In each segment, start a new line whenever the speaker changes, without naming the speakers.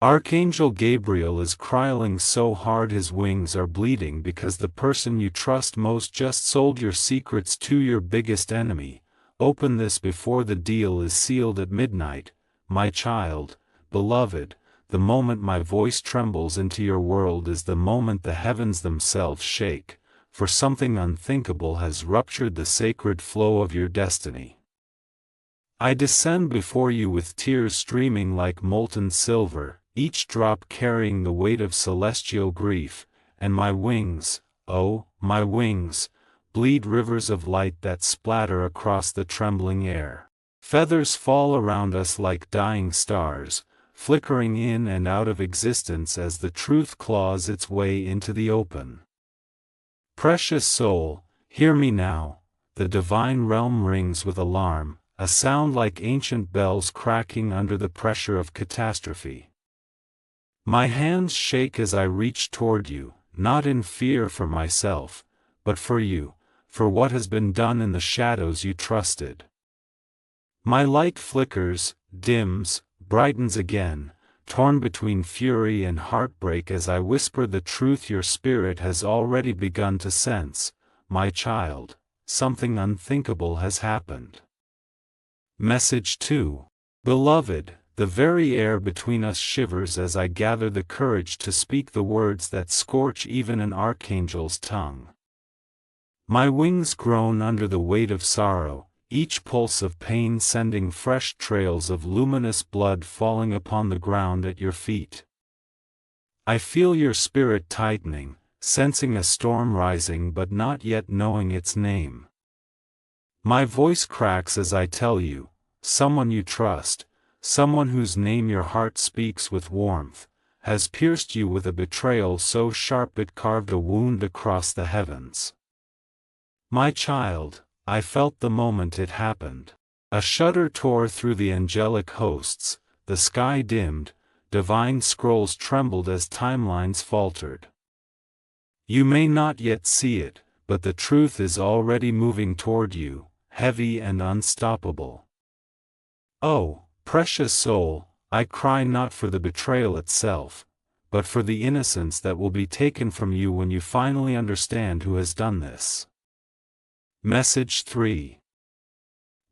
Archangel Gabriel is crying so hard his wings are bleeding because the person you trust most just sold your secrets to your biggest enemy. Open this before the deal is sealed at midnight, my child, beloved. The moment my voice trembles into your world is the moment the heavens themselves shake, for something unthinkable has ruptured the sacred flow of your destiny. I descend before you with tears streaming like molten silver, each drop carrying the weight of celestial grief, and my wings, oh, my wings, bleed rivers of light that splatter across the trembling air. Feathers fall around us like dying stars, flickering in and out of existence as the truth claws its way into the open. Precious soul, hear me now, the divine realm rings with alarm, a sound like ancient bells cracking under the pressure of catastrophe. My hands shake as I reach toward you, not in fear for myself, but for you, for what has been done in the shadows you trusted. My light flickers, dims, brightens again, torn between fury and heartbreak as I whisper the truth your spirit has already begun to sense. My child, something unthinkable has happened. Message 2. Beloved, the very air between us shivers as I gather the courage to speak the words that scorch even an archangel's tongue. My wings groan under the weight of sorrow, each pulse of pain sending fresh trails of luminous blood falling upon the ground at your feet. I feel your spirit tightening, sensing a storm rising but not yet knowing its name. My voice cracks as I tell you, someone you trust, someone whose name your heart speaks with warmth, has pierced you with a betrayal so sharp it carved a wound across the heavens. My child, I felt the moment it happened. A shudder tore through the angelic hosts, the sky dimmed, divine scrolls trembled as timelines faltered. You may not yet see it, but the truth is already moving toward you, heavy and unstoppable. Oh, precious soul, I cry not for the betrayal itself, but for the innocence that will be taken from you when you finally understand who has done this. Message 3.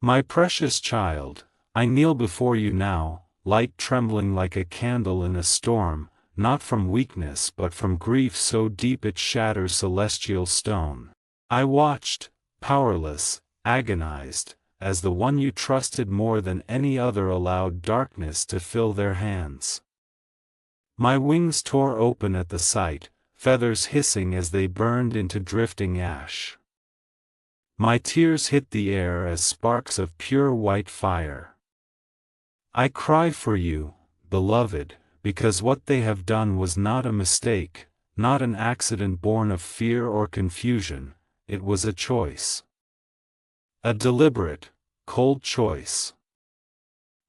My precious child, I kneel before you now, light trembling like a candle in a storm, not from weakness but from grief so deep it shatters celestial stone. I watched, powerless, agonized, as the one you trusted more than any other allowed darkness to fill their hands. My wings tore open at the sight, feathers hissing as they burned into drifting ash. My tears hit the air as sparks of pure white fire. I cry for you, beloved, because what they have done was not a mistake, not an accident born of fear or confusion, it was a choice. A deliberate, cold choice.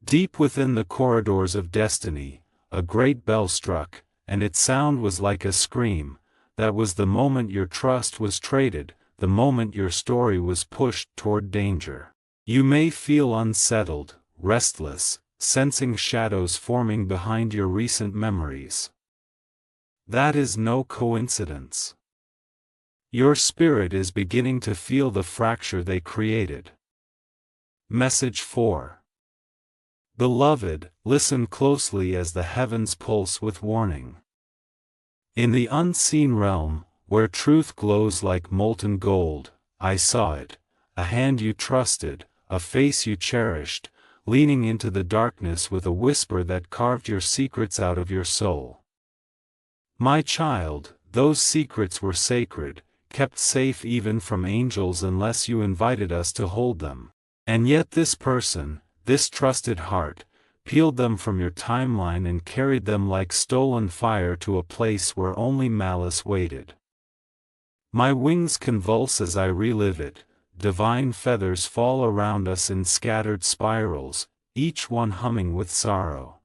Deep within the corridors of destiny, a great bell struck, and its sound was like a scream. That was the moment your trust was traded, the moment your story was pushed toward danger. You may feel unsettled, restless, sensing shadows forming behind your recent memories. That is no coincidence. Your spirit is beginning to feel the fracture they created. Message 4. Beloved, listen closely as the heavens pulse with warning. In the unseen realm, where truth glows like molten gold, I saw it, a hand you trusted, a face you cherished, leaning into the darkness with a whisper that carved your secrets out of your soul. My child, those secrets were sacred, kept safe even from angels unless you invited us to hold them. And yet this person, this trusted heart, peeled them from your timeline and carried them like stolen fire to a place where only malice waited. My wings convulse as I relive it, divine feathers fall around us in scattered spirals, each one humming with sorrow.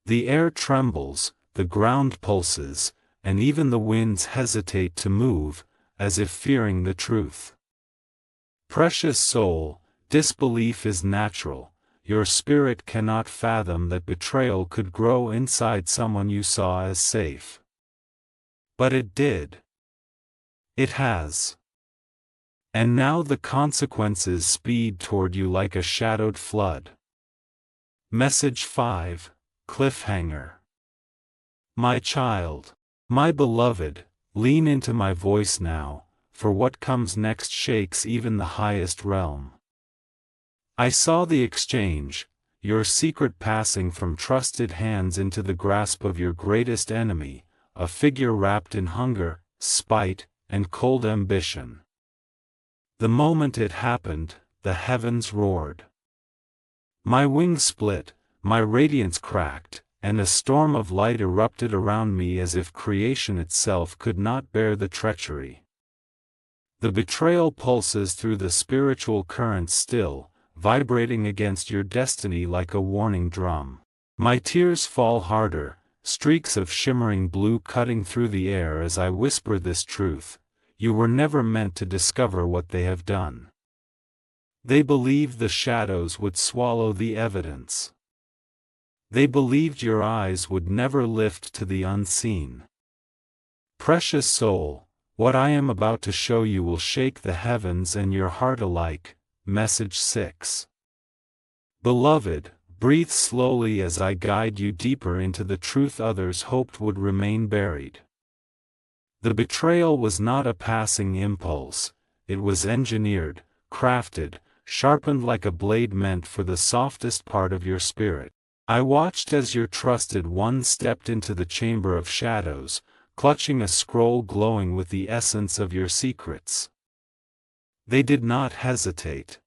The air trembles, the ground pulses, and even the winds hesitate to move, as if fearing the truth. Precious soul, disbelief is natural, your spirit cannot fathom that betrayal could grow inside someone you saw as safe. But it did. It has. And now the consequences speed toward you like a shadowed flood. Message 5, Cliffhanger. My child, my beloved, lean into my voice now, for what comes next shakes even the highest realm. I saw the exchange, your secret passing from trusted hands into the grasp of your greatest enemy, a figure wrapped in hunger, spite, and cold ambition. The moment it happened, the heavens roared. My wings split, my radiance cracked, and a storm of light erupted around me as if creation itself could not bear the treachery. The betrayal pulses through the spiritual currents still, vibrating against your destiny like a warning drum. My tears fall harder, streaks of shimmering blue cutting through the air as I whisper this truth: you were never meant to discover what they have done. They believed the shadows would swallow the evidence. They believed your eyes would never lift to the unseen. Precious soul, what I am about to show you will shake the heavens and your heart alike. Message 6. Beloved, breathe slowly as I guide you deeper into the truth others hoped would remain buried. The betrayal was not a passing impulse, it was engineered, crafted, sharpened like a blade meant for the softest part of your spirit. I watched as your trusted one stepped into the chamber of shadows, clutching a scroll glowing with the essence of your secrets. They did not hesitate.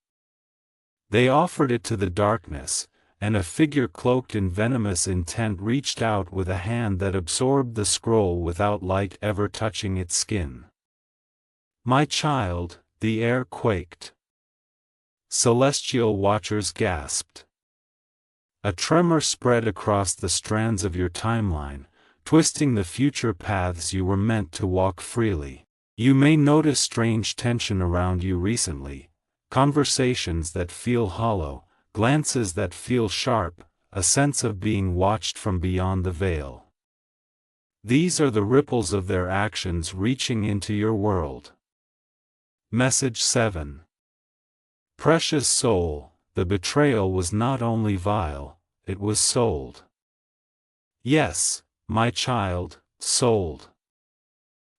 They offered it to the darkness, and a figure cloaked in venomous intent reached out with a hand that absorbed the scroll without light ever touching its skin. My child, the air quaked. Celestial watchers gasped. A tremor spread across the strands of your timeline, twisting the future paths you were meant to walk freely. You may notice strange tension around you recently, conversations that feel hollow, glances that feel sharp, a sense of being watched from beyond the veil. These are the ripples of their actions reaching into your world. Message 7. Precious soul, the betrayal was not only vile, it was sold. Yes, my child, sold.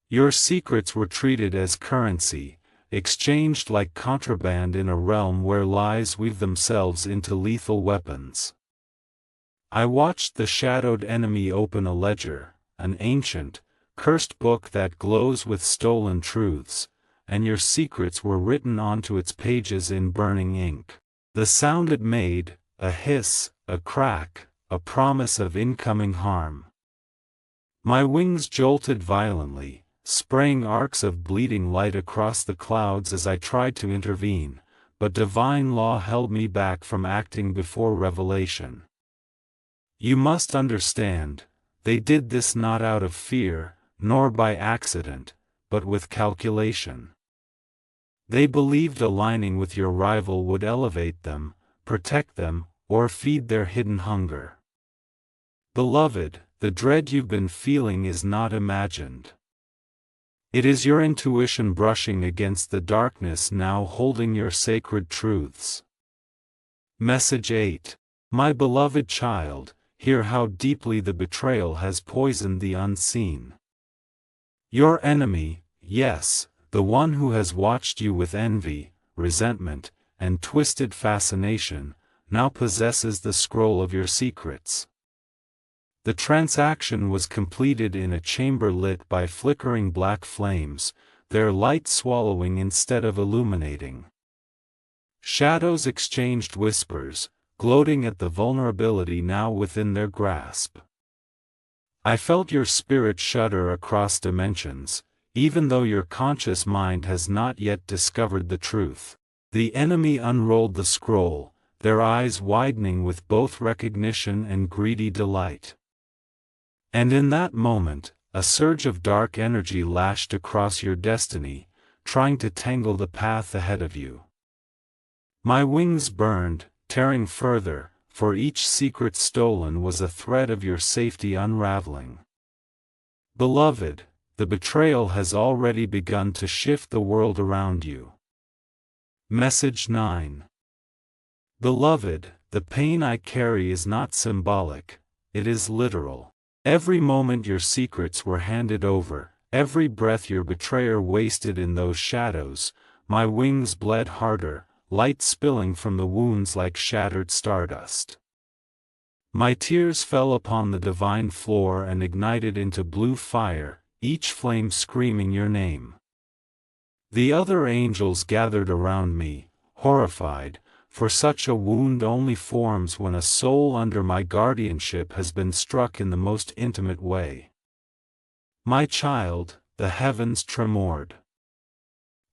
Your secrets were treated as currency, exchanged like contraband in a realm where lies weave themselves into lethal weapons. I watched the shadowed enemy open a ledger, an ancient, cursed book that glows with stolen truths, and your secrets were written onto its pages in burning ink. The sound it made, a hiss, a crack, a promise of incoming harm. My wings jolted violently, spraying arcs of bleeding light across the clouds as I tried to intervene, but divine law held me back from acting before revelation. You must understand, they did this not out of fear, nor by accident, but with calculation. They believed aligning with your rival would elevate them, protect them, or feed their hidden hunger. Beloved, the dread you've been feeling is not imagined. It is your intuition brushing against the darkness now holding your sacred truths. Message 8. My beloved child, hear how deeply the betrayal has poisoned the unseen. Your enemy, yes, the one who has watched you with envy, resentment, and twisted fascination, now possesses the scroll of your secrets. The transaction was completed in a chamber lit by flickering black flames, their light swallowing instead of illuminating. Shadows exchanged whispers, gloating at the vulnerability now within their grasp. I felt your spirit shudder across dimensions, even though your conscious mind has not yet discovered the truth. The enemy unrolled the scroll, their eyes widening with both recognition and greedy delight. And in that moment, a surge of dark energy lashed across your destiny, trying to tangle the path ahead of you. My wings burned, tearing further, for each secret stolen was a thread of your safety unraveling. Beloved, the betrayal has already begun to shift the world around you. Message 9. Beloved, the pain I carry is not symbolic, it is literal. Every moment your secrets were handed over, every breath your betrayer wasted in those shadows, my wings bled harder, light spilling from the wounds like shattered stardust. My tears fell upon the divine floor and ignited into blue fire, each flame screaming your name. The other angels gathered around me, horrified, for such a wound only forms when a soul under my guardianship has been struck in the most intimate way. My child, the heavens tremored.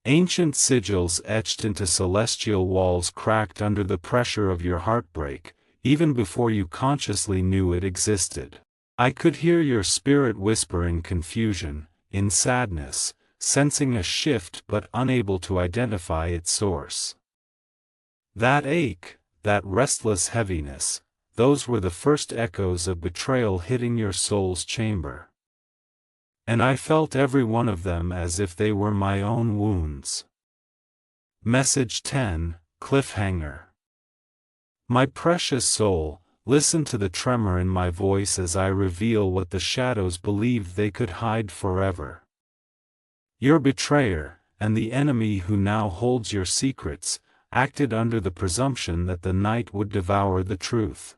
Ancient sigils etched into celestial walls cracked under the pressure of your heartbreak, even before you consciously knew it existed. I could hear your spirit whisper in confusion, in sadness, sensing a shift but unable to identify its source. That ache, that restless heaviness, those were the first echoes of betrayal hitting your soul's chamber. And I felt every one of them as if they were my own wounds. Message 10, Cliffhanger. My precious soul, listen to the tremor in my voice as I reveal what the shadows believed they could hide forever. Your betrayer, and the enemy who now holds your secrets, acted under the presumption that the night would devour the truth.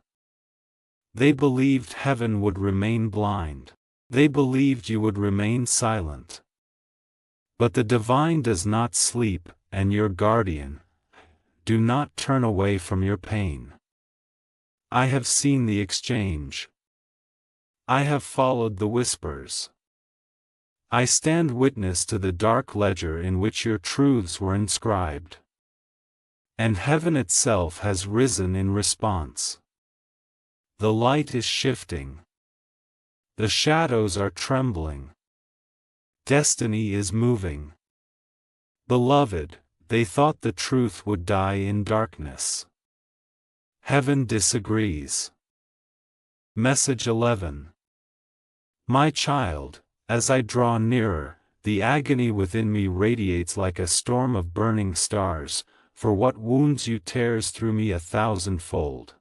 They believed heaven would remain blind. They believed you would remain silent. But the divine does not sleep, and your guardian, do not turn away from your pain. I have seen the exchange. I have followed the whispers. I stand witness to the dark ledger in which your truths were inscribed. And heaven itself has risen in response. The light is shifting. The shadows are trembling. Destiny is moving. Beloved, they thought the truth would die in darkness. Heaven disagrees. Message 11. My child, as I draw nearer, the agony within me radiates like a storm of burning stars, for what wounds you tears through me 1,000-fold.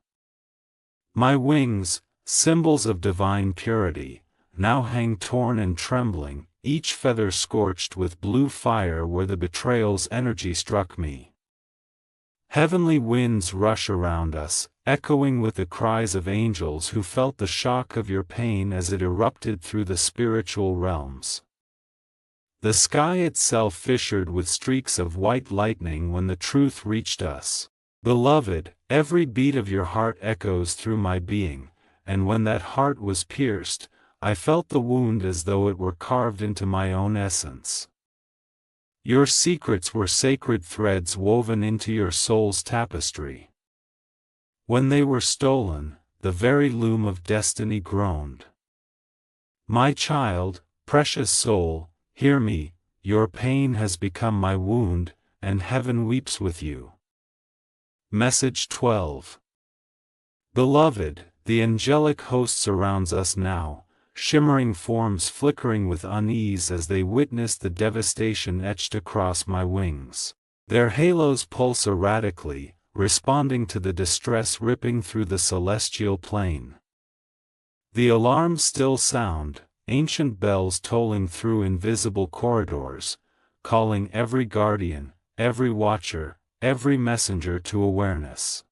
My wings, symbols of divine purity, now hang torn and trembling, each feather scorched with blue fire where the betrayal's energy struck me. Heavenly winds rush around us, echoing with the cries of angels who felt the shock of your pain as it erupted through the spiritual realms. The sky itself fissured with streaks of white lightning when the truth reached us. Beloved, every beat of your heart echoes through my being, and when that heart was pierced, I felt the wound as though it were carved into my own essence. Your secrets were sacred threads woven into your soul's tapestry. When they were stolen, the very loom of destiny groaned. My child, precious soul, hear me, your pain has become my wound, and heaven weeps with you. Message 12. Beloved, the angelic host surrounds us now, shimmering forms flickering with unease as they witness the devastation etched across my wings. Their halos pulse erratically, responding to the distress ripping through the celestial plane. The alarms still sound, ancient bells tolling through invisible corridors, calling every guardian, every watcher, every messenger to awareness.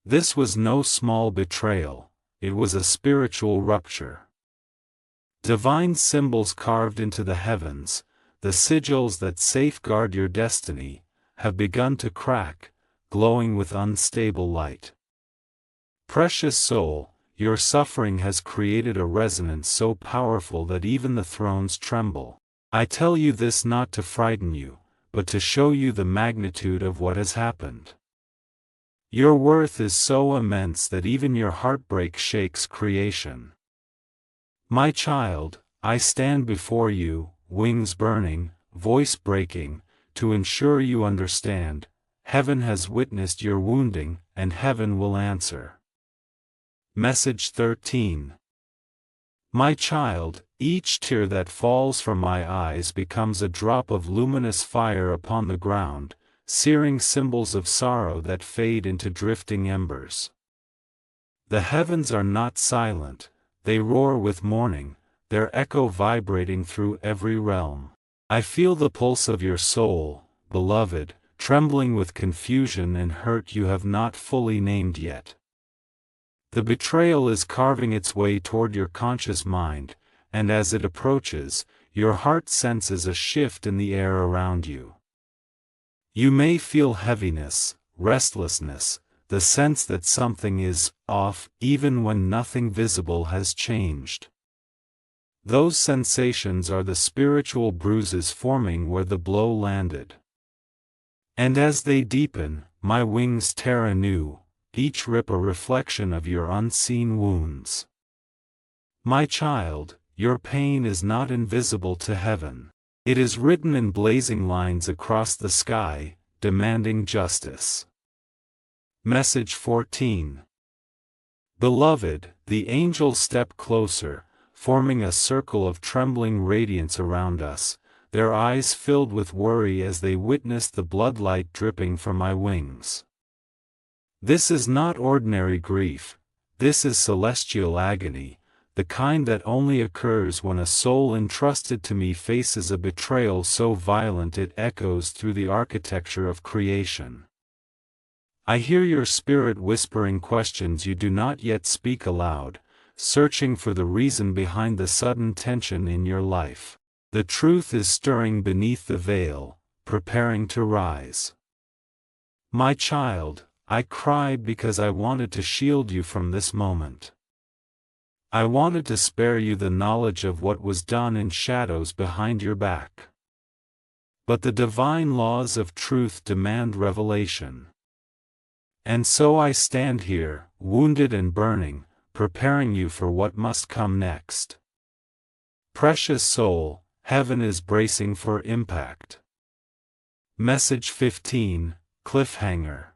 This was no small betrayal, it was a spiritual rupture. Divine symbols carved into the heavens, the sigils that safeguard your destiny, have begun to crack, glowing with unstable light. Precious soul, your suffering has created a resonance so powerful that even the thrones tremble. I tell you this not to frighten you, but to show you the magnitude of what has happened. Your worth is so immense that even your heartbreak shakes creation. My child, I stand before you, wings burning, voice breaking, to ensure you understand, heaven has witnessed your wounding, and heaven will answer. Message 13. My child, each tear that falls from my eyes becomes a drop of luminous fire upon the ground, searing symbols of sorrow that fade into drifting embers. The heavens are not silent, they roar with mourning, their echo vibrating through every realm. I feel the pulse of your soul, beloved, trembling with confusion and hurt you have not fully named yet. The betrayal is carving its way toward your conscious mind, and as it approaches, your heart senses a shift in the air around you. You may feel heaviness, restlessness, the sense that something is off, even when nothing visible has changed. Those sensations are the spiritual bruises forming where the blow landed. And as they deepen, my wings tear anew, each rip a reflection of your unseen wounds. My child, your pain is not invisible to heaven. It is written in blazing lines across the sky, demanding justice. Message 14. Beloved, the angels step closer, forming a circle of trembling radiance around us, their eyes filled with worry as they witness the bloodlight dripping from my wings. This is not ordinary grief, this is celestial agony, the kind that only occurs when a soul entrusted to me faces a betrayal so violent it echoes through the architecture of creation. I hear your spirit whispering questions you do not yet speak aloud, searching for the reason behind the sudden tension in your life. The truth is stirring beneath the veil, preparing to rise. My child, I cried because I wanted to shield you from this moment. I wanted to spare you the knowledge of what was done in shadows behind your back. But the divine laws of truth demand revelation. And so I stand here, wounded and burning, preparing you for what must come next. Precious soul, heaven is bracing for impact. Message 15, Cliffhanger.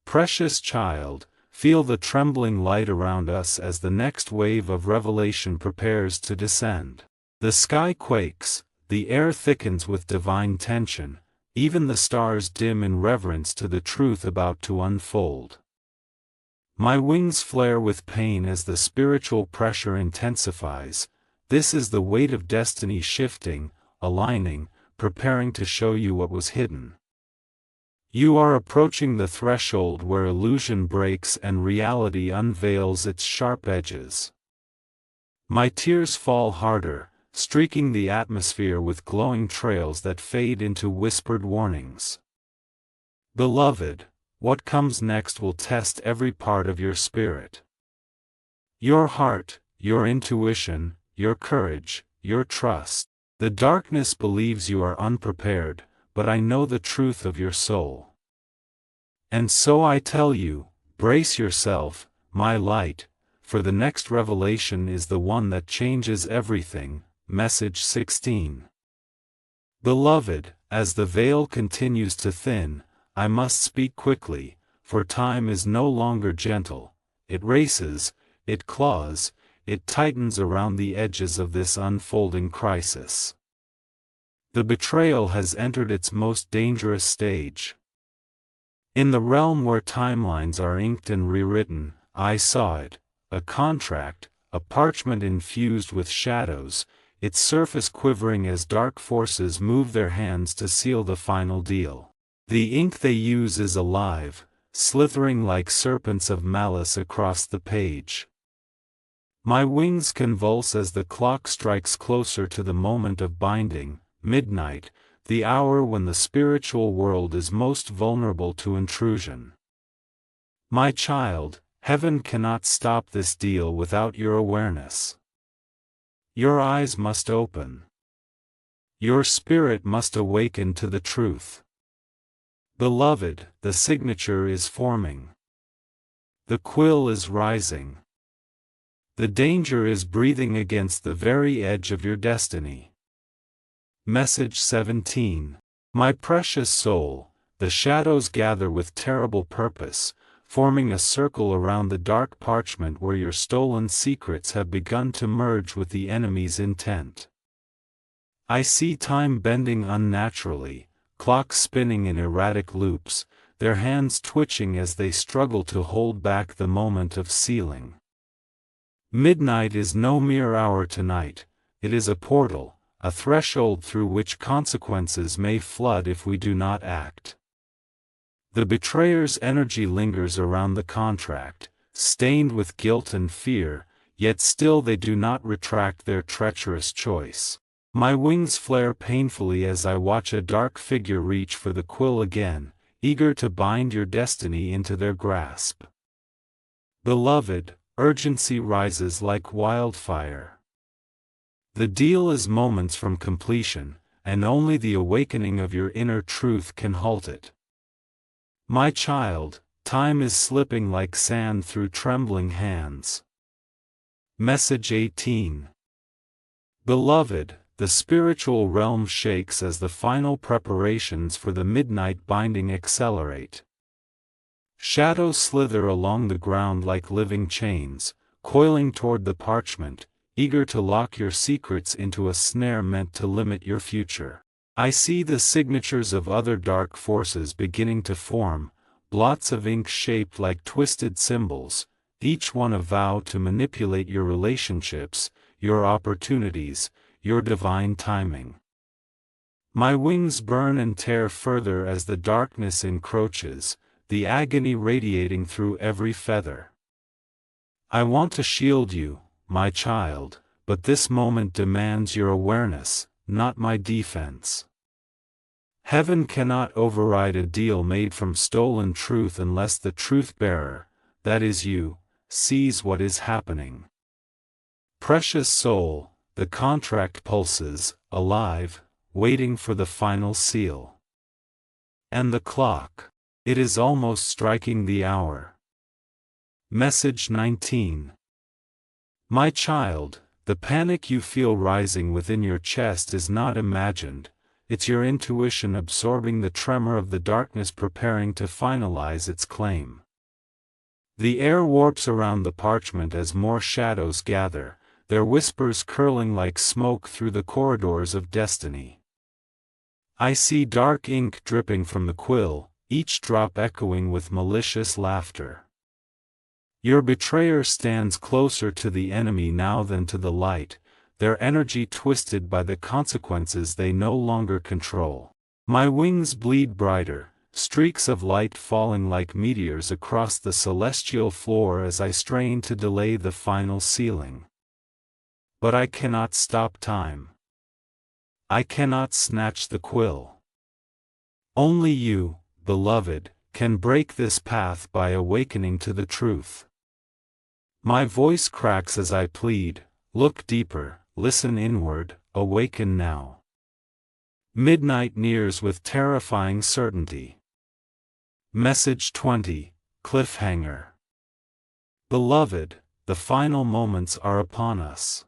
Precious child, feel the trembling light around us as the next wave of revelation prepares to descend. The sky quakes, the air thickens with divine tension, even the stars dim in reverence to the truth about to unfold. My wings flare with pain as the spiritual pressure intensifies. This is the weight of destiny shifting, aligning, preparing to show you what was hidden. You are approaching the threshold where illusion breaks and reality unveils its sharp edges. My tears fall harder, streaking the atmosphere with glowing trails that fade into whispered warnings. Beloved, what comes next will test every part of your spirit. Your heart, your intuition, your courage, your trust. The darkness believes you are unprepared, but I know the truth of your soul. And so I tell you, brace yourself, my light, for the next revelation is the one that changes everything. Message 16. Beloved, as the veil continues to thin, I must speak quickly, for time is no longer gentle. It races, it claws, it tightens around the edges of this unfolding crisis. The betrayal has entered its most dangerous stage. In the realm where timelines are inked and rewritten, I saw it, a contract, a parchment infused with shadows, its surface quivering as dark forces move their hands to seal the final deal. The ink they use is alive, slithering like serpents of malice across the page. My wings convulse as the clock strikes closer to the moment of binding, midnight, the hour when the spiritual world is most vulnerable to intrusion. My child, heaven cannot stop this deal without your awareness. Your eyes must open. Your spirit must awaken to the truth. Beloved, the signature is forming. The quill is rising. The danger is breathing against the very edge of your destiny. Message 17. My precious soul, the shadows gather with terrible purpose, forming a circle around the dark parchment where your stolen secrets have begun to merge with the enemy's intent. I see time bending unnaturally, clocks spinning in erratic loops, their hands twitching as they struggle to hold back the moment of sealing. Midnight is no mere hour tonight, it is a portal, a threshold through which consequences may flood if we do not act. The betrayer's energy lingers around the contract, stained with guilt and fear, yet still they do not retract their treacherous choice. My wings flare painfully as I watch a dark figure reach for the quill again, eager to bind your destiny into their grasp. Beloved, urgency rises like wildfire. The deal is moments from completion, and only the awakening of your inner truth can halt it. My child, time is slipping like sand through trembling hands. Message 18. Beloved, the spiritual realm shakes as the final preparations for the midnight binding accelerate. Shadows slither along the ground like living chains, coiling toward the parchment, eager to lock your secrets into a snare meant to limit your future. I see the signatures of other dark forces beginning to form, blots of ink shaped like twisted symbols, each one a vow to manipulate your relationships, your opportunities, your divine timing. My wings burn and tear further as the darkness encroaches, the agony radiating through every feather. I want to shield you, my child, but this moment demands your awareness, not my defense. Heaven cannot override a deal made from stolen truth unless the truth-bearer, that is you, sees what is happening. Precious soul, the contract pulses, alive, waiting for the final seal. And the clock. It is almost striking the hour. Message 19. My child, the panic you feel rising within your chest is not imagined, it's your intuition absorbing the tremor of the darkness preparing to finalize its claim. The air warps around the parchment as more shadows gather, their whispers curling like smoke through the corridors of destiny. I see dark ink dripping from the quill, each drop echoing with malicious laughter. Your betrayer stands closer to the enemy now than to the light, their energy twisted by the consequences they no longer control. My wings bleed brighter, streaks of light falling like meteors across the celestial floor as I strain to delay the final sealing. But I cannot stop time. I cannot snatch the quill. Only you, beloved, can break this path by awakening to the truth. My voice cracks as I plead, look deeper, listen inward, awaken now. Midnight nears with terrifying certainty. Message 20, Cliffhanger. Beloved, the final moments are upon us.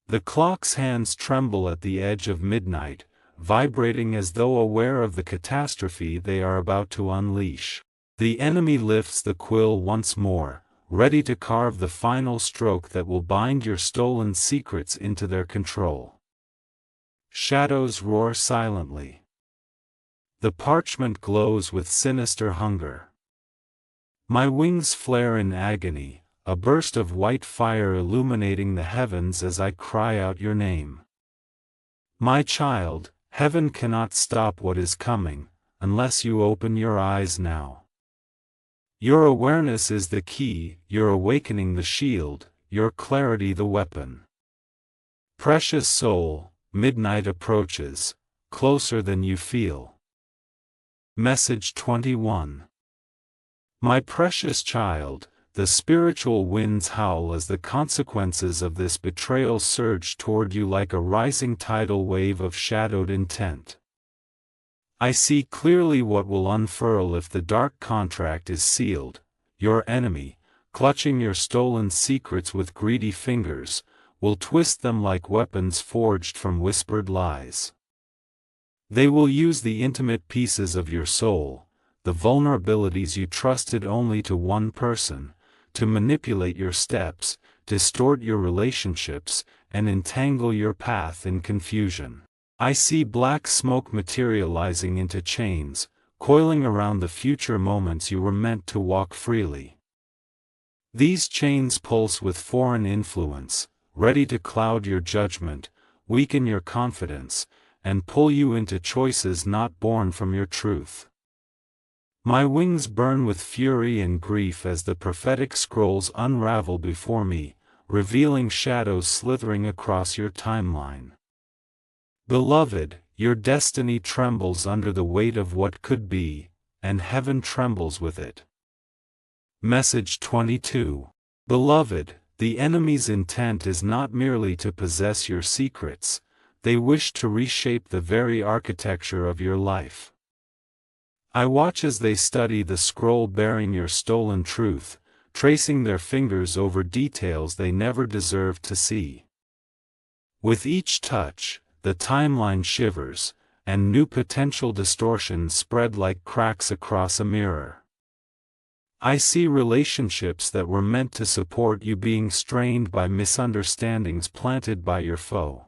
The clock's hands tremble at the edge of midnight, vibrating as though aware of the catastrophe they are about to unleash. The enemy lifts the quill once more, ready to carve the final stroke that will bind your stolen secrets into their control. Shadows roar silently. The parchment glows with sinister hunger. My wings flare in agony, a burst of white fire illuminating the heavens as I cry out your name. My child, heaven cannot stop what is coming, unless you open your eyes now. Your awareness is the key, your awakening the shield, your clarity the weapon. Precious soul, midnight approaches, closer than you feel. Message 21. My precious child, the spiritual winds howl as the consequences of this betrayal surge toward you like a rising tidal wave of shadowed intent. I see clearly what will unfurl if the dark contract is sealed. Your enemy, clutching your stolen secrets with greedy fingers, will twist them like weapons forged from whispered lies. They will use the intimate pieces of your soul, the vulnerabilities you trusted only to one person, to manipulate your steps, distort your relationships, and entangle your path in confusion. I see black smoke materializing into chains, coiling around the future moments you were meant to walk freely. These chains pulse with foreign influence, ready to cloud your judgment, weaken your confidence, and pull you into choices not born from your truth. My wings burn with fury and grief as the prophetic scrolls unravel before me, revealing shadows slithering across your timeline. Beloved, your destiny trembles under the weight of what could be, and heaven trembles with it. Message 22. Beloved, the enemy's intent is not merely to possess your secrets, they wish to reshape the very architecture of your life. I watch as they study the scroll bearing your stolen truth, tracing their fingers over details they never deserved to see. With each touch, the timeline shivers, and new potential distortions spread like cracks across a mirror. I see relationships that were meant to support you being strained by misunderstandings planted by your foe.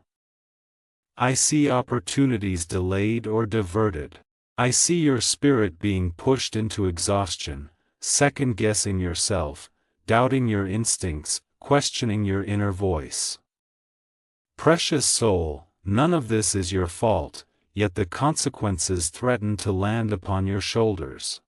I see opportunities delayed or diverted. I see your spirit being pushed into exhaustion, second-guessing yourself, doubting your instincts, questioning your inner voice. Precious soul, none of this is your fault, yet the consequences threaten to land upon your shoulders.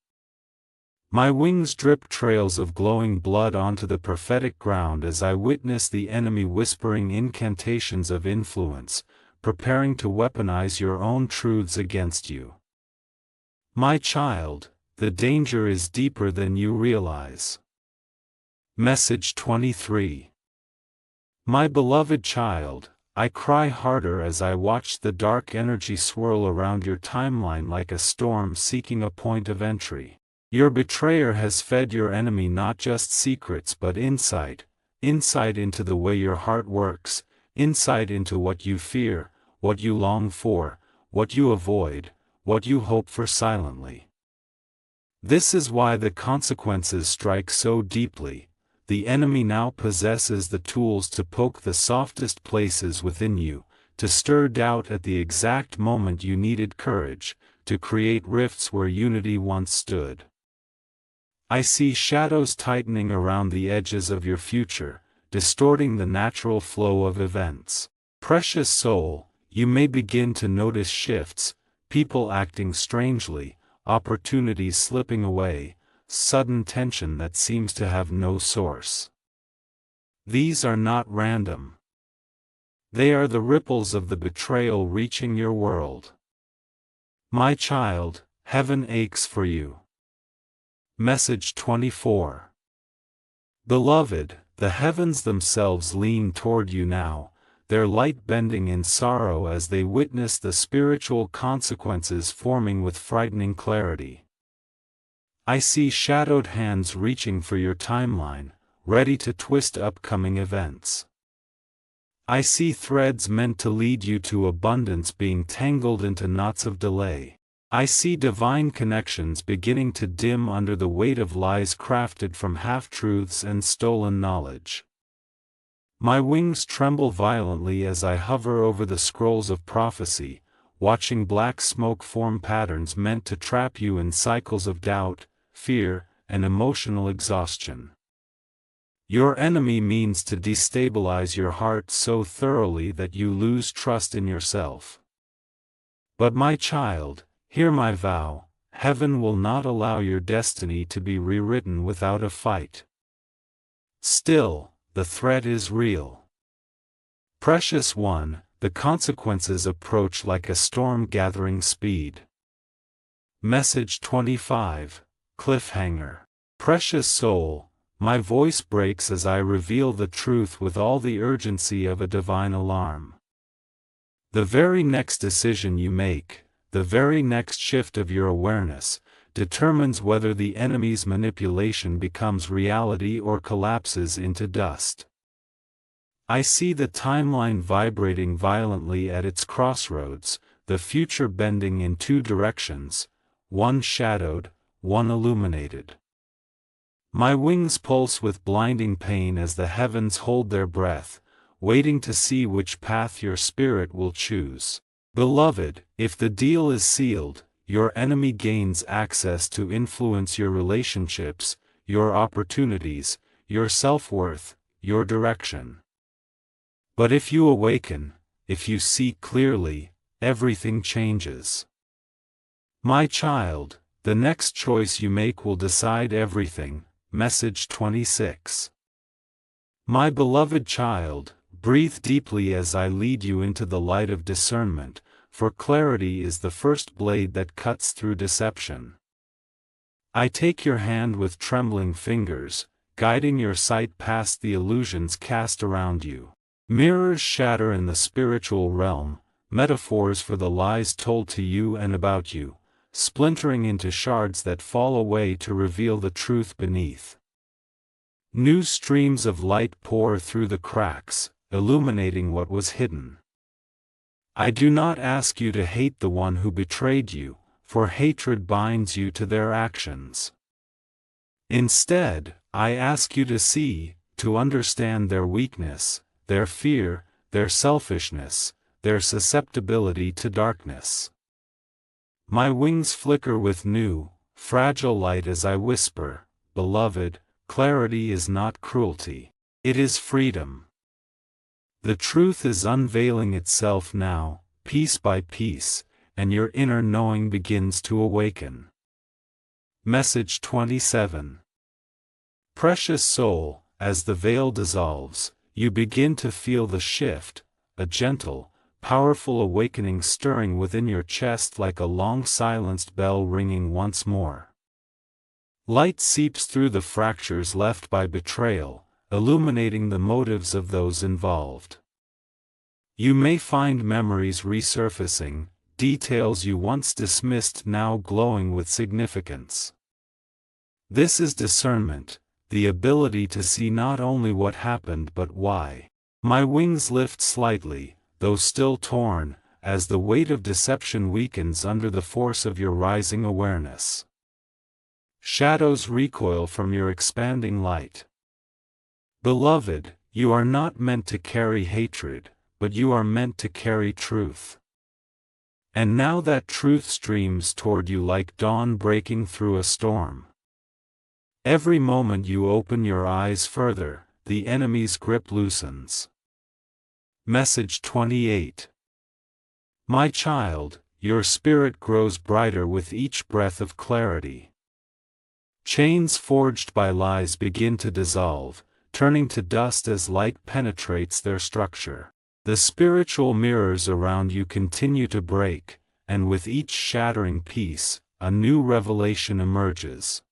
My wings drip trails of glowing blood onto the prophetic ground as I witness the enemy whispering incantations of influence, preparing to weaponize your own truths against you. My child, the danger is deeper than you realize. Message 23. My beloved child, I cry harder as I watch the dark energy swirl around your timeline like a storm seeking a point of entry. Your betrayer has fed your enemy not just secrets but insight into the way your heart works, insight into what you fear, what you long for, what you avoid, what you hope for silently. This is why the consequences strike so deeply. The enemy now possesses the tools to poke the softest places within you, to stir doubt at the exact moment you needed courage, to create rifts where unity once stood. I see shadows tightening around the edges of your future, distorting the natural flow of events. Precious soul, you may begin to notice shifts, people acting strangely, opportunities slipping away, sudden tension that seems to have no source. These are not random. They are the ripples of the betrayal reaching your world. My child, heaven aches for you. Message 24. Beloved, the heavens themselves lean toward you now, their light bending in sorrow as they witness the spiritual consequences forming with frightening clarity. I see shadowed hands reaching for your timeline, ready to twist upcoming events. I see threads meant to lead you to abundance being tangled into knots of delay. I see divine connections beginning to dim under the weight of lies crafted from half-truths and stolen knowledge. My wings tremble violently as I hover over the scrolls of prophecy, watching black smoke form patterns meant to trap you in cycles of doubt, fear, and emotional exhaustion. Your enemy means to destabilize your heart so thoroughly that you lose trust in yourself. But my child, hear my vow, heaven will not allow your destiny to be rewritten without a fight. Still, the threat is real. Precious one, the consequences approach like a storm gathering speed. Message 25. Cliffhanger. Precious soul, my voice breaks as I reveal the truth with all the urgency of a divine alarm. The very next decision you make, the very next shift of your awareness, determines whether the enemy's manipulation becomes reality or collapses into dust. I see the timeline vibrating violently at its crossroads, the future bending in two directions, one shadowed, one illuminated. My wings pulse with blinding pain as the heavens hold their breath, waiting to see which path your spirit will choose. Beloved, if the deal is sealed, your enemy gains access to influence your relationships, your opportunities, your self-worth, your direction. But if you awaken, if you see clearly, everything changes. My child, the next choice you make will decide everything. Message 26. My beloved child, breathe deeply as I lead you into the light of discernment, for clarity is the first blade that cuts through deception. I take your hand with trembling fingers, guiding your sight past the illusions cast around you. Mirrors shatter in the spiritual realm, metaphors for the lies told to you and about you, splintering into shards that fall away to reveal the truth beneath. New streams of light pour through the cracks, illuminating what was hidden. I do not ask you to hate the one who betrayed you, for hatred binds you to their actions. Instead, I ask you to see, to understand their weakness, their fear, their selfishness, their susceptibility to darkness. My wings flicker with new, fragile light as I whisper, beloved, clarity is not cruelty. It is freedom. The truth is unveiling itself now, piece by piece, and your inner knowing begins to awaken. Message 27. Precious soul, as the veil dissolves, you begin to feel the shift, a gentle, powerful awakening stirring within your chest like a long-silenced bell ringing once more. Light seeps through the fractures left by betrayal, illuminating the motives of those involved. You may find memories resurfacing, details you once dismissed now glowing with significance. This is discernment, the ability to see not only what happened but why. My wings lift slightly, though still torn, as the weight of deception weakens under the force of your rising awareness. Shadows recoil from your expanding light. Beloved, you are not meant to carry hatred, but you are meant to carry truth. And now that truth streams toward you like dawn breaking through a storm. Every moment you open your eyes further, the enemy's grip loosens. Message 28. My child, your spirit grows brighter with each breath of clarity. Chains forged by lies begin to dissolve, turning to dust as light penetrates their structure. The spiritual mirrors around you continue to break, and with each shattering piece, a new revelation emerges.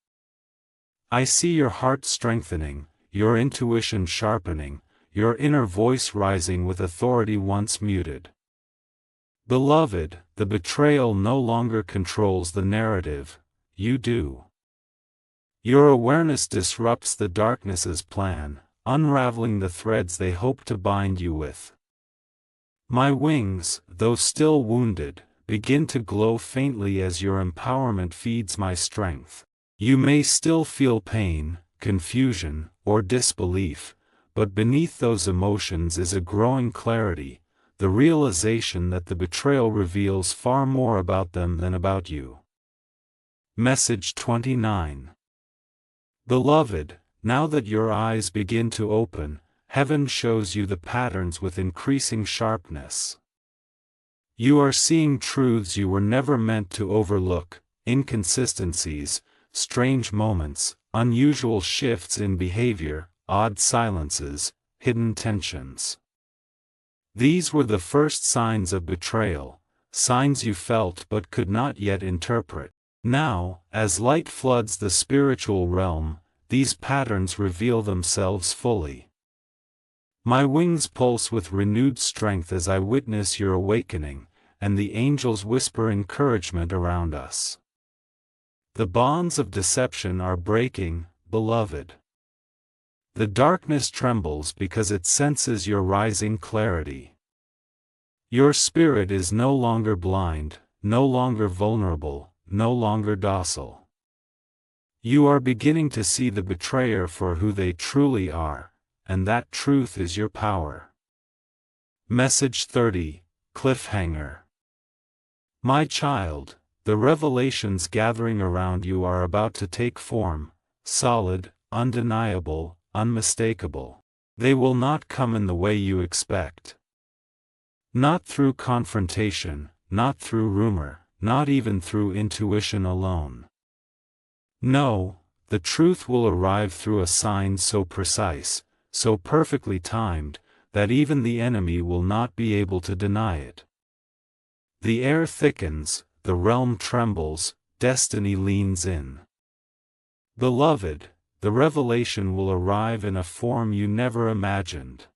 I see your heart strengthening, your intuition sharpening, your inner voice rising with authority once muted. Beloved, the betrayal no longer controls the narrative, you do. Your awareness disrupts the darkness's plan, unraveling the threads they hope to bind you with. My wings, though still wounded, begin to glow faintly as your empowerment feeds my strength. You may still feel pain, confusion, or disbelief, but beneath those emotions is a growing clarity, the realization that the betrayal reveals far more about them than about you. Message 29. Beloved, now that your eyes begin to open, heaven shows you the patterns with increasing sharpness. You are seeing truths you were never meant to overlook, inconsistencies, strange moments, unusual shifts in behavior, odd silences, hidden tensions. These were the first signs of betrayal, signs you felt but could not yet interpret. Now, as light floods the spiritual realm, these patterns reveal themselves fully. My wings pulse with renewed strength as I witness your awakening, and the angels whisper encouragement around us. The bonds of deception are breaking, beloved. The darkness trembles because it senses your rising clarity. Your spirit is no longer blind, no longer vulnerable, no longer docile. You are beginning to see the betrayer for who they truly are, and that truth is your power. Message 30, Cliffhanger. My child, the revelations gathering around you are about to take form, solid, undeniable, unmistakable. They will not come in the way you expect. Not through confrontation, not through rumor, not even through intuition alone. No, the truth will arrive through a sign so precise, so perfectly timed, that even the enemy will not be able to deny it. The air thickens, the realm trembles, destiny leans in. Beloved, the revelation will arrive in a form you never imagined.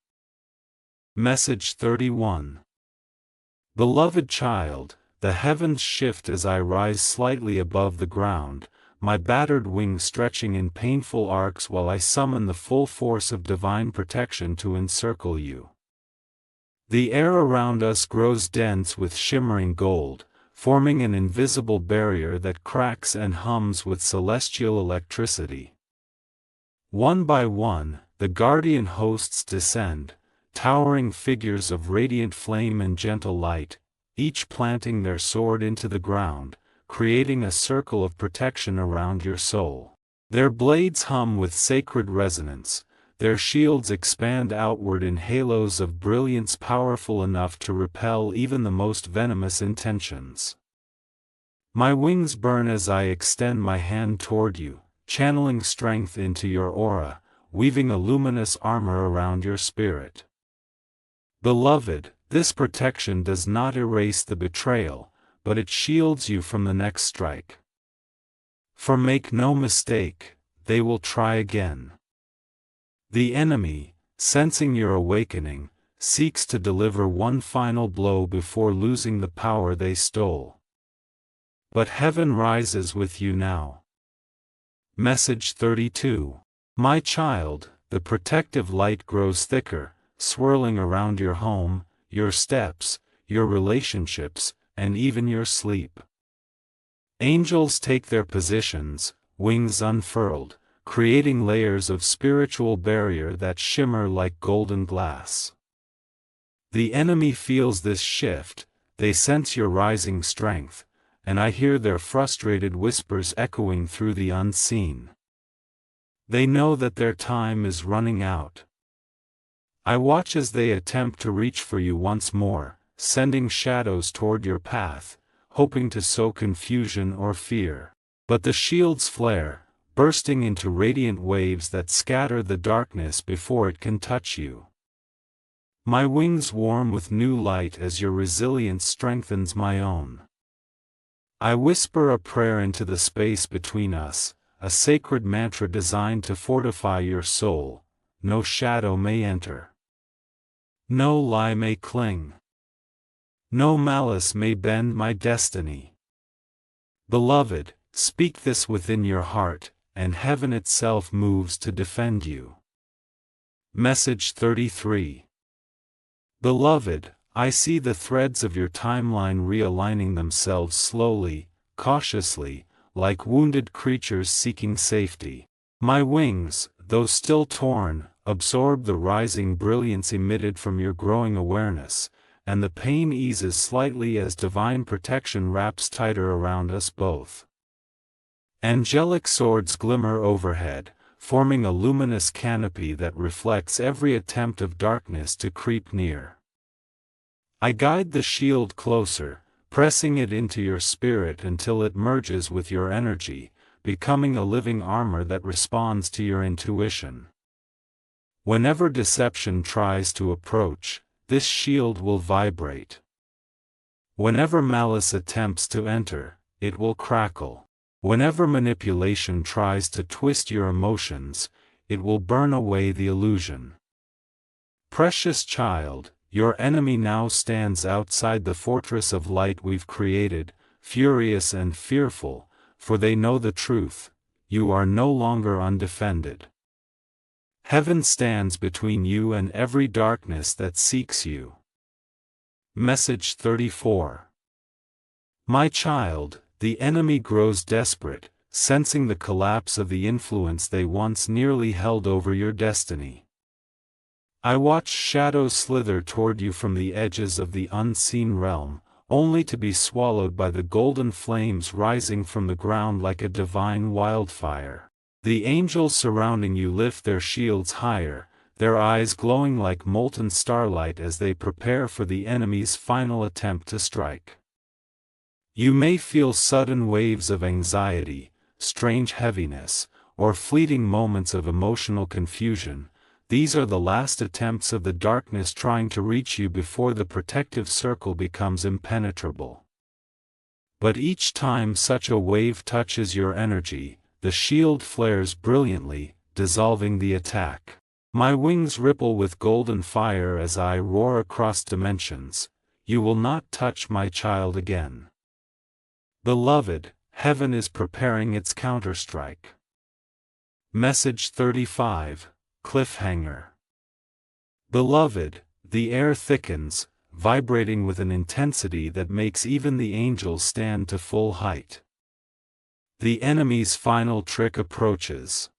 Message 31. Beloved child, the heavens shift as I rise slightly above the ground, my battered wings stretching in painful arcs while I summon the full force of divine protection to encircle you. The air around us grows dense with shimmering gold, forming an invisible barrier that cracks and hums with celestial electricity. One by one, the guardian hosts descend, towering figures of radiant flame and gentle light, each planting their sword into the ground, creating a circle of protection around your soul. Their blades hum with sacred resonance, their shields expand outward in halos of brilliance powerful enough to repel even the most venomous intentions. My wings burn as I extend my hand toward you, channeling strength into your aura, weaving a luminous armor around your spirit. Beloved, this protection does not erase the betrayal, but it shields you from the next strike. For make no mistake, they will try again. The enemy, sensing your awakening, seeks to deliver one final blow before losing the power they stole. But heaven rises with you now. Message 32. My child, the protective light grows thicker, swirling around your home, your steps, your relationships, and even your sleep. Angels take their positions, wings unfurled, creating layers of spiritual barrier that shimmer like golden glass. The enemy feels this shift, they sense your rising strength, and I hear their frustrated whispers echoing through the unseen. They know that their time is running out. I watch as they attempt to reach for you once more, sending shadows toward your path, hoping to sow confusion or fear. But the shields flare, bursting into radiant waves that scatter the darkness before it can touch you. My wings warm with new light as your resilience strengthens my own. I whisper a prayer into the space between us, a sacred mantra designed to fortify your soul. No shadow may enter. No lie may cling. No malice may bend my destiny. Beloved, speak this within your heart, and heaven itself moves to defend you. Message 33. Beloved, I see the threads of your timeline realigning themselves slowly, cautiously, like wounded creatures seeking safety. My wings, though still torn, absorb the rising brilliance emitted from your growing awareness, and the pain eases slightly as divine protection wraps tighter around us both. Angelic swords glimmer overhead, forming a luminous canopy that reflects every attempt of darkness to creep near. I guide the shield closer, pressing it into your spirit until it merges with your energy, becoming a living armor that responds to your intuition. Whenever deception tries to approach, this shield will vibrate. Whenever malice attempts to enter, it will crackle. Whenever manipulation tries to twist your emotions, it will burn away the illusion. Precious child, your enemy now stands outside the fortress of light we've created, furious and fearful, for they know the truth: you are no longer undefended. Heaven stands between you and every darkness that seeks you. Message 34. My child, the enemy grows desperate, sensing the collapse of the influence they once nearly held over your destiny. I watch shadows slither toward you from the edges of the unseen realm, only to be swallowed by the golden flames rising from the ground like a divine wildfire. The angels surrounding you lift their shields higher, their eyes glowing like molten starlight as they prepare for the enemy's final attempt to strike. You may feel sudden waves of anxiety, strange heaviness, or fleeting moments of emotional confusion. These are the last attempts of the darkness trying to reach you before the protective circle becomes impenetrable. But each time such a wave touches your energy, the shield flares brilliantly, dissolving the attack. My wings ripple with golden fire as I roar across dimensions. You will not touch my child again. Beloved, heaven is preparing its counterstrike. Message 35. Cliffhanger. Beloved, the air thickens, vibrating with an intensity that makes even the angels stand to full height. The enemy's final trick approaches.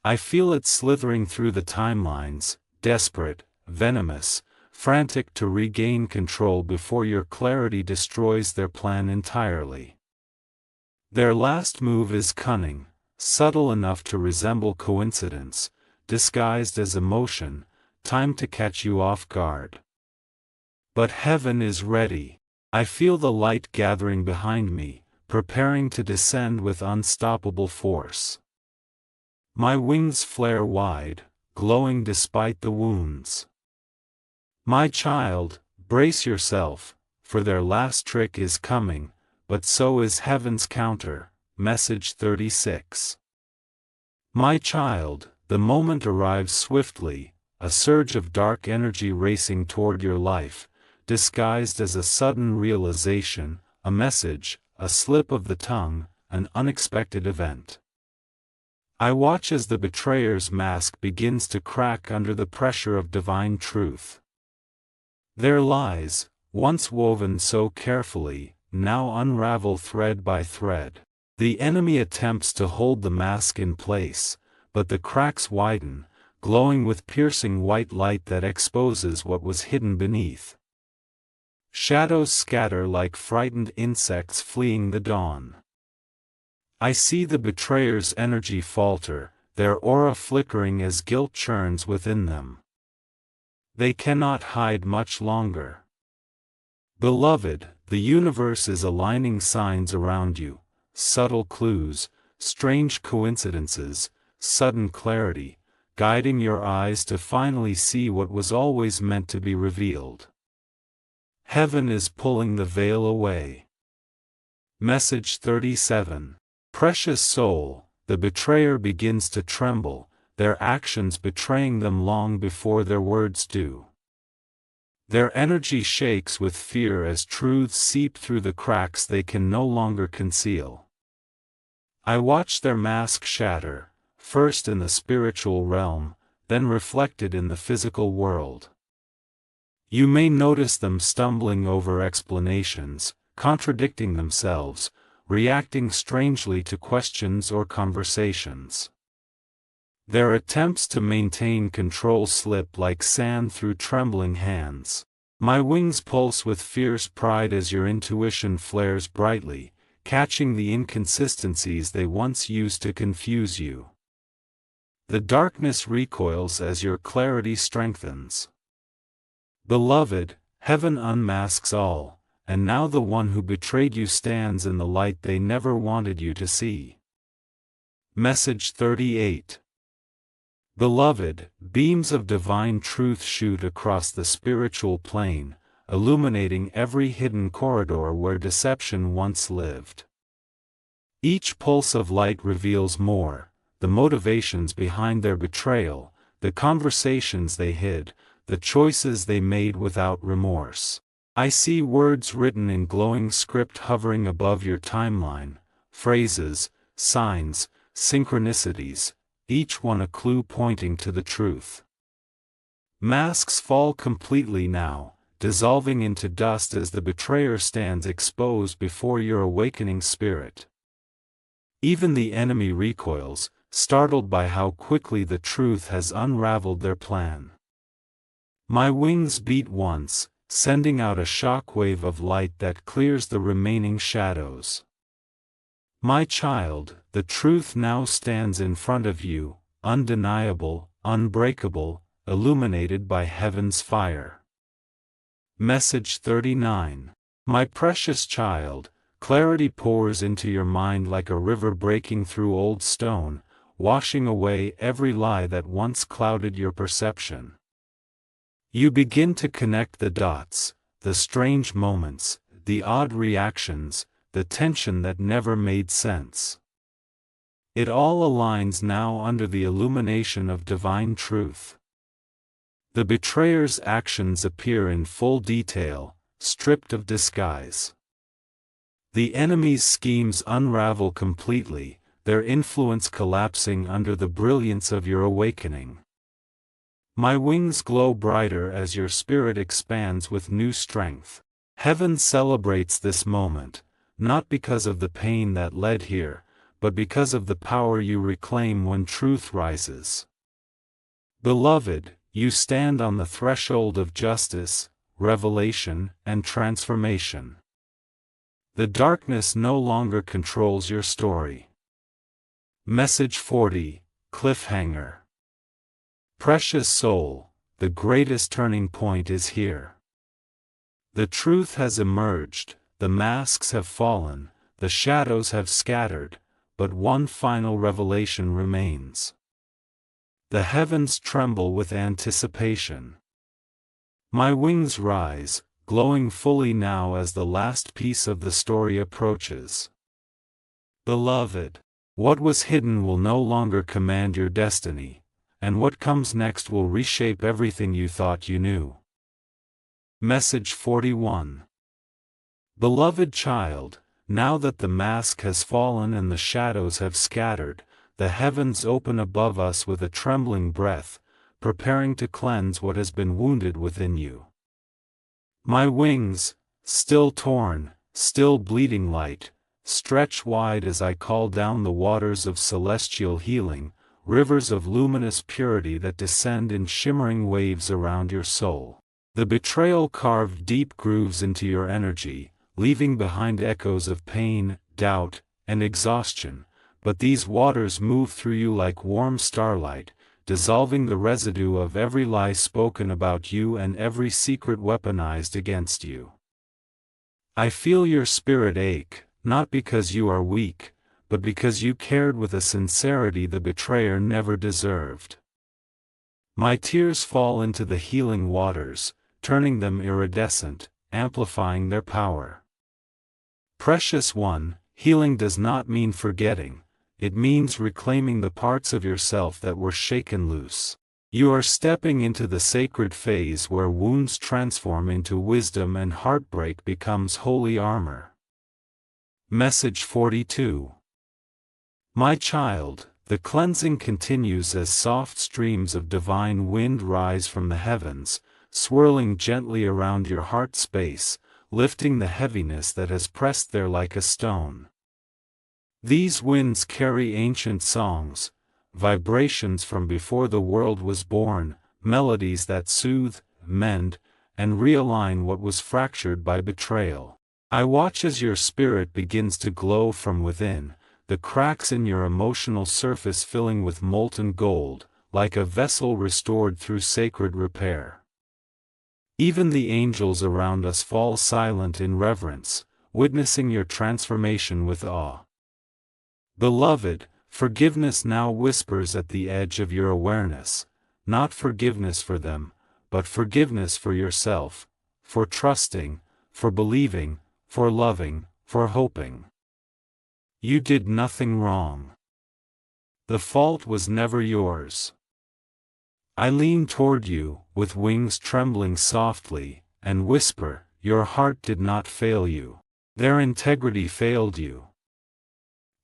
I feel it slithering through the timelines, desperate, venomous, frantic to regain control before your clarity destroys their plan entirely. Their last move is cunning, subtle enough to resemble coincidence, disguised as emotion, time to catch you off guard. But heaven is ready. I feel the light gathering behind me, preparing to descend with unstoppable force. My wings flare wide, glowing despite the wounds. My child, brace yourself, for their last trick is coming, but so is heaven's counter. Message 36. My child, the moment arrives swiftly, a surge of dark energy racing toward your life, disguised as a sudden realization, a message, a slip of the tongue, an unexpected event. I watch as the betrayer's mask begins to crack under the pressure of divine truth. Their lies, once woven so carefully, now unravel thread by thread. The enemy attempts to hold the mask in place, but the cracks widen, glowing with piercing white light that exposes what was hidden beneath. Shadows scatter like frightened insects fleeing the dawn. I see the betrayer's energy falter, their aura flickering as guilt churns within them. They cannot hide much longer. Beloved, the universe is aligning signs around you, subtle clues, strange coincidences, sudden clarity, guiding your eyes to finally see what was always meant to be revealed. Heaven is pulling the veil away. Message 37. Precious soul, the betrayer begins to tremble, their actions betraying them long before their words do. Their energy shakes with fear as truths seep through the cracks they can no longer conceal. I watch their mask shatter, first in the spiritual realm, then reflected in the physical world. You may notice them stumbling over explanations, contradicting themselves, reacting strangely to questions or conversations. Their attempts to maintain control slip like sand through trembling hands. My wings pulse with fierce pride as your intuition flares brightly, catching the inconsistencies they once used to confuse you. The darkness recoils as your clarity strengthens. Beloved, heaven unmasks all, and now the one who betrayed you stands in the light they never wanted you to see. Message 38. Beloved, beams of divine truth shoot across the spiritual plane, illuminating every hidden corridor where deception once lived. Each pulse of light reveals more, the motivations behind their betrayal, the conversations they hid, the choices they made without remorse. I see words written in glowing script hovering above your timeline, phrases, signs, synchronicities, each one a clue pointing to the truth. Masks fall completely now, dissolving into dust as the betrayer stands exposed before your awakening spirit. Even the enemy recoils, startled by how quickly the truth has unraveled their plan. My wings beat once, sending out a shock wave of light that clears the remaining shadows. My child, the truth now stands in front of you, undeniable, unbreakable, illuminated by heaven's fire. Message 39. My precious child, clarity pours into your mind like a river breaking through old stone, washing away every lie that once clouded your perception. You begin to connect the dots, the strange moments, the odd reactions, the tension that never made sense. It all aligns now under the illumination of divine truth. The betrayer's actions appear in full detail, stripped of disguise. The enemy's schemes unravel completely, their influence collapsing under the brilliance of your awakening. My wings glow brighter as your spirit expands with new strength. Heaven celebrates this moment, not because of the pain that led here, but because of the power you reclaim when truth rises. Beloved, you stand on the threshold of justice, revelation, and transformation. The darkness no longer controls your story. Message 40, Cliffhanger. Precious soul, the greatest turning point is here. The truth has emerged, the masks have fallen, the shadows have scattered, but one final revelation remains. The heavens tremble with anticipation. My wings rise, glowing fully now as the last piece of the story approaches. Beloved, what was hidden will no longer command your destiny, and what comes next will reshape everything you thought you knew. Message 41. Beloved child, now that the mask has fallen and the shadows have scattered, the heavens open above us with a trembling breath, preparing to cleanse what has been wounded within you. My wings, still torn, still bleeding light, stretch wide as I call down the waters of celestial healing, rivers of luminous purity that descend in shimmering waves around your soul. The betrayal carved deep grooves into your energy, leaving behind echoes of pain, doubt, and exhaustion, but these waters move through you like warm starlight, dissolving the residue of every lie spoken about you and every secret weaponized against you. I feel your spirit ache, not because you are weak, but because you cared with a sincerity the betrayer never deserved. My tears fall into the healing waters, turning them iridescent, amplifying their power. Precious one, healing does not mean forgetting, it means reclaiming the parts of yourself that were shaken loose. You are stepping into the sacred phase where wounds transform into wisdom and heartbreak becomes holy armor. Message 42. My child, the cleansing continues as soft streams of divine wind rise from the heavens, swirling gently around your heart space, lifting the heaviness that has pressed there like a stone. These winds carry ancient songs, vibrations from before the world was born, melodies that soothe, mend, and realign what was fractured by betrayal. I watch as your spirit begins to glow from within, the cracks in your emotional surface filling with molten gold, like a vessel restored through sacred repair. Even the angels around us fall silent in reverence, witnessing your transformation with awe. Beloved, forgiveness now whispers at the edge of your awareness, not forgiveness for them, but forgiveness for yourself, for trusting, for believing, for loving, for hoping. You did nothing wrong. The fault was never yours. I lean toward you, with wings trembling softly, and whisper, your heart did not fail you. Their integrity failed you.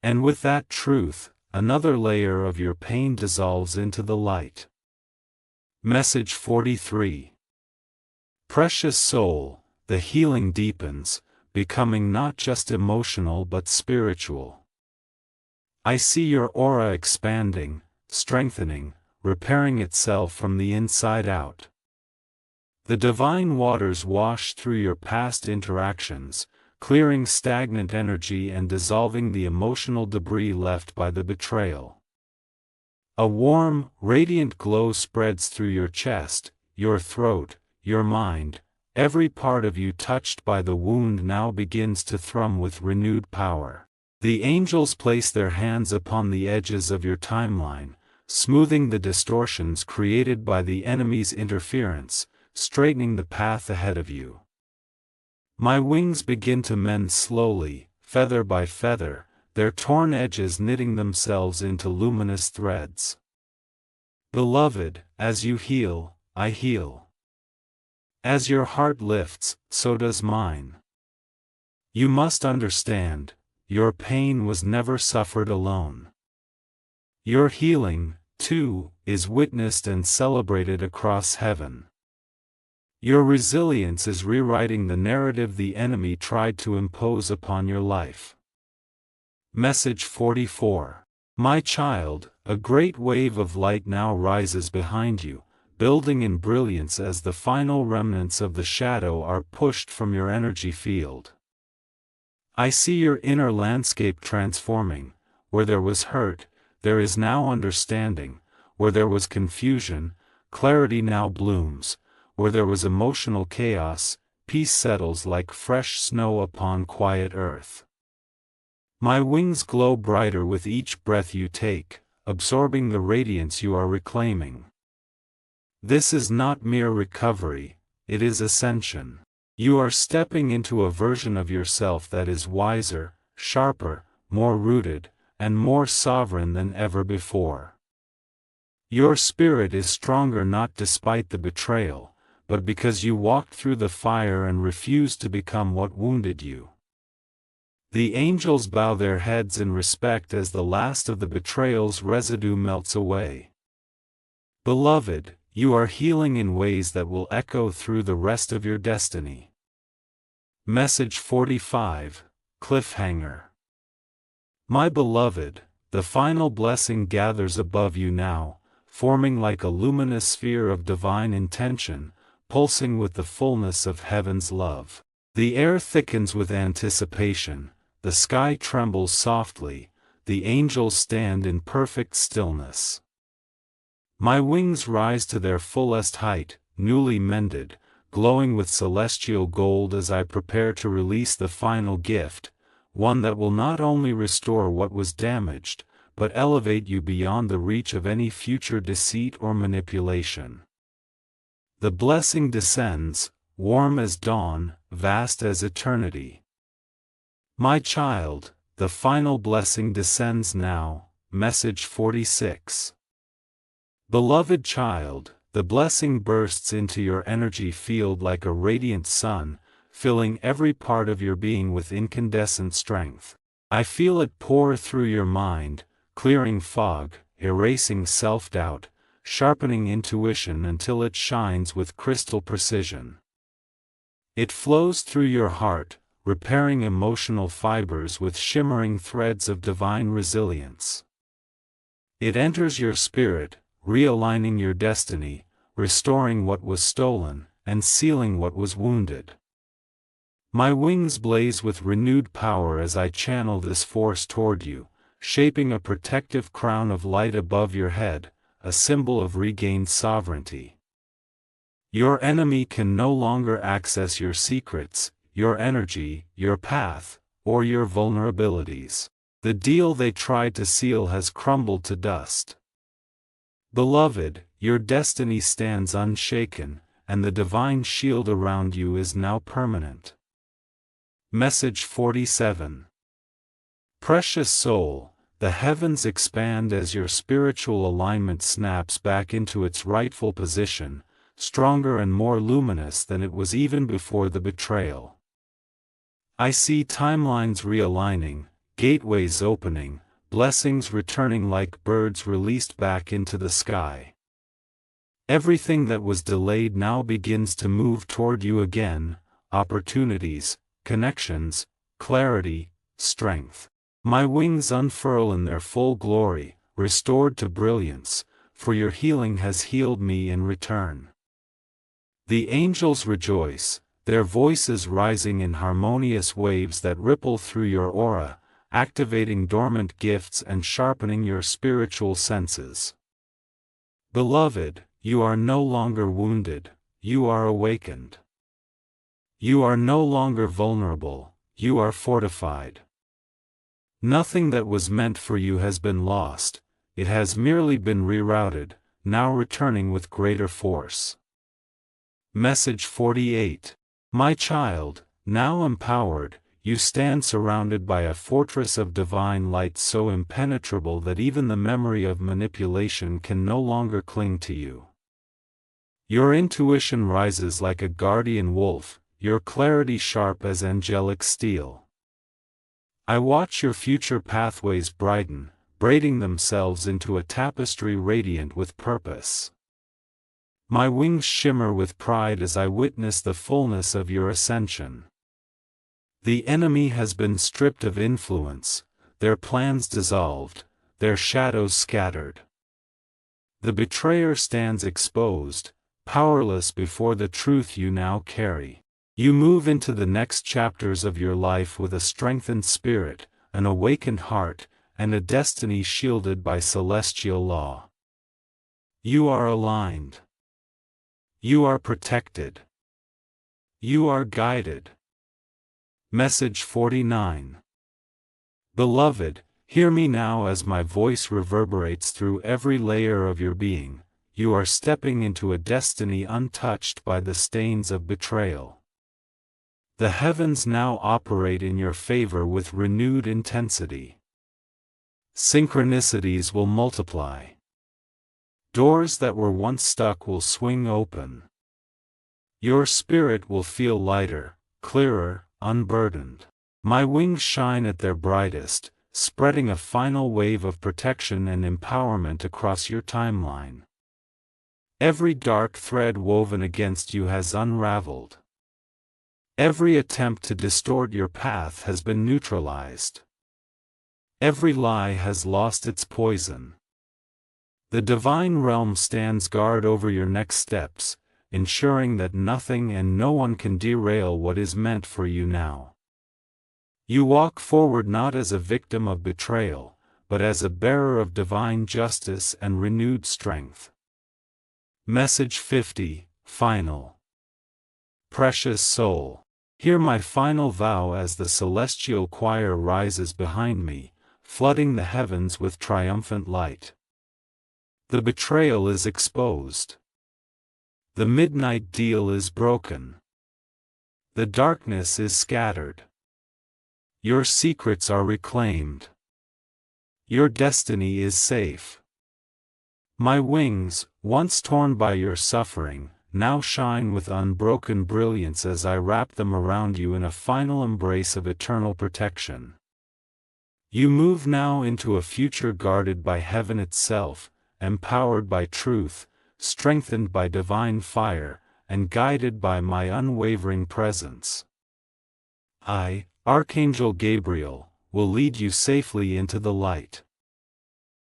And with that truth, another layer of your pain dissolves into the light. Message 43. Precious soul, the healing deepens, becoming not just emotional but spiritual. I see your aura expanding, strengthening, repairing itself from the inside out. The divine waters wash through your past interactions, clearing stagnant energy and dissolving the emotional debris left by the betrayal. A warm, radiant glow spreads through your chest, your throat, your mind. Every part of you touched by the wound now begins to thrum with renewed power. The angels place their hands upon the edges of your timeline, smoothing the distortions created by the enemy's interference, straightening the path ahead of you. My wings begin to mend slowly, feather by feather, their torn edges knitting themselves into luminous threads. Beloved, as you heal, I heal. As your heart lifts, so does mine. You must understand, your pain was never suffered alone. Your healing, too, is witnessed and celebrated across heaven. Your resilience is rewriting the narrative the enemy tried to impose upon your life. Message 44. My child, a great wave of light now rises behind you, building in brilliance as the final remnants of the shadow are pushed from your energy field. I see your inner landscape transforming. Where there was hurt, there is now understanding. Where there was confusion, clarity now blooms. Where there was emotional chaos, peace settles like fresh snow upon quiet earth. My wings glow brighter with each breath you take, absorbing the radiance you are reclaiming. This is not mere recovery, it is ascension. You are stepping into a version of yourself that is wiser, sharper, more rooted, and more sovereign than ever before. Your spirit is stronger not despite the betrayal, but because you walked through the fire and refused to become what wounded you. The angels bow their heads in respect as the last of the betrayal's residue melts away. Beloved, you are healing in ways that will echo through the rest of your destiny. Message 45, Cliffhanger. My beloved, the final blessing gathers above you now, forming like a luminous sphere of divine intention, pulsing with the fullness of heaven's love. The air thickens with anticipation, the sky trembles softly, the angels stand in perfect stillness. My wings rise to their fullest height, newly mended, glowing with celestial gold as I prepare to release the final gift, one that will not only restore what was damaged, but elevate you beyond the reach of any future deceit or manipulation. The blessing descends, warm as dawn, vast as eternity. My child, the final blessing descends now. Message 46. Beloved child, the blessing bursts into your energy field like a radiant sun, filling every part of your being with incandescent strength. I feel it pour through your mind, clearing fog, erasing self-doubt, sharpening intuition until it shines with crystal precision. It flows through your heart, repairing emotional fibers with shimmering threads of divine resilience. It enters your spirit, realigning your destiny, restoring what was stolen, and sealing what was wounded. My wings blaze with renewed power as I channel this force toward you, shaping a protective crown of light above your head, a symbol of regained sovereignty. Your enemy can no longer access your secrets, your energy, your path, or your vulnerabilities. The deal they tried to seal has crumbled to dust. Beloved, your destiny stands unshaken, and the divine shield around you is now permanent. Message 47. Precious soul, the heavens expand as your spiritual alignment snaps back into its rightful position, stronger and more luminous than it was even before the betrayal. I see timelines realigning, gateways opening, blessings returning like birds released back into the sky. Everything that was delayed now begins to move toward you again: opportunities, connections, clarity, strength. My wings unfurl in their full glory, restored to brilliance, for your healing has healed me in return. The angels rejoice, their voices rising in harmonious waves that ripple through your aura, activating dormant gifts and sharpening your spiritual senses. Beloved, you are no longer wounded, you are awakened. You are no longer vulnerable, you are fortified. Nothing that was meant for you has been lost, it has merely been rerouted, now returning with greater force. Message 48. My child, now empowered, you stand surrounded by a fortress of divine light so impenetrable that even the memory of manipulation can no longer cling to you. Your intuition rises like a guardian wolf, your clarity sharp as angelic steel. I watch your future pathways brighten, braiding themselves into a tapestry radiant with purpose. My wings shimmer with pride as I witness the fullness of your ascension. The enemy has been stripped of influence, their plans dissolved, their shadows scattered. The betrayer stands exposed, powerless before the truth you now carry. You move into the next chapters of your life with a strengthened spirit, an awakened heart, and a destiny shielded by celestial law. You are aligned. You are protected. You are guided. Message 49. Beloved, hear me now as my voice reverberates through every layer of your being. You are stepping into a destiny untouched by the stains of betrayal. The heavens now operate in your favor with renewed intensity. Synchronicities will multiply. Doors that were once stuck will swing open. Your spirit will feel lighter, clearer, unburdened. My wings shine at their brightest, spreading a final wave of protection and empowerment across your timeline. Every dark thread woven against you has unraveled. Every attempt to distort your path has been neutralized. Every lie has lost its poison. The divine realm stands guard over your next steps, ensuring that nothing and no one can derail what is meant for you now. You walk forward not as a victim of betrayal, but as a bearer of divine justice and renewed strength. Message 50, Final. Precious soul, hear my final vow as the celestial choir rises behind me, flooding the heavens with triumphant light. The betrayal is exposed. The midnight deal is broken. The darkness is scattered. Your secrets are reclaimed. Your destiny is safe. My wings, once torn by your suffering, now shine with unbroken brilliance as I wrap them around you in a final embrace of eternal protection. You move now into a future guarded by heaven itself, empowered by truth, strengthened by divine fire, and guided by my unwavering presence. I, Archangel Gabriel, will lead you safely into the light.